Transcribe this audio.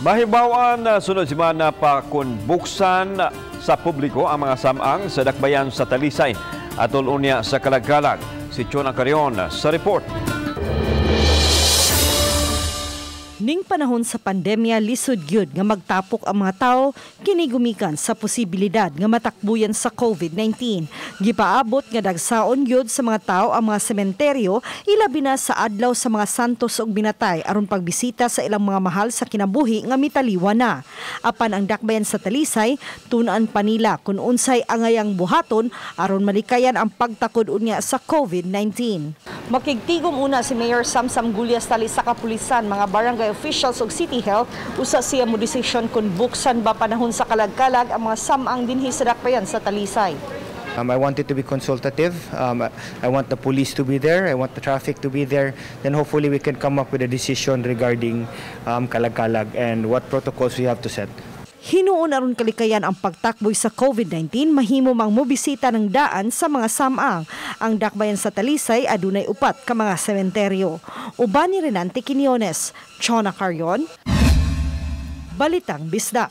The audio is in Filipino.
Mahibaw-an sunod semana pa kun buksan sa publiko ang mga samang sa dakbayan sa Talisay, atol unya sa Kalag-Kalag. Si Chona Carion sa report. Ning panahon sa pandemya, lisod gyud nga magtapok ang mga tao kinigumikan sa posibilidad nga matakbuyan sa COVID-19. Gipaabot nga dagsaon gyud sa mga tao ang mga sementeryo, ilabi na sa adlaw sa mga santos ug binatay aron pagbisita sa ilang mga mahal sa kinabuhi nga mitaliwan na. Apan ang dakbayan sa Talisay, tunaan pa nila kung unsay angayang buhaton aron malikayan ang pagtakod unya sa COVID-19. Makigtigom una si Mayor Samsam Gulyas tali sa kapulisan, mga barangay officials ug City Health usa siya mo desisyon kung buksan ba panahon sa Kalag-Kalag ang mga samang dinhi sa dakbayan sa Talisay. I want it to be consultative. I want the police to be there. I want the traffic to be there. Then hopefully we can come up with a decision regarding Kalag-Kalag and what protocols we have to set. Hinuon aron kalikayan ang pagtakboy sa COVID-19, mahimo mang mobisita ng daan sa mga samang. Ang dakbayan sa Talisay adunay upat ka mga sementeryo. Uban ni Renante Quinones, Chona Carion, Balitang Bisdak.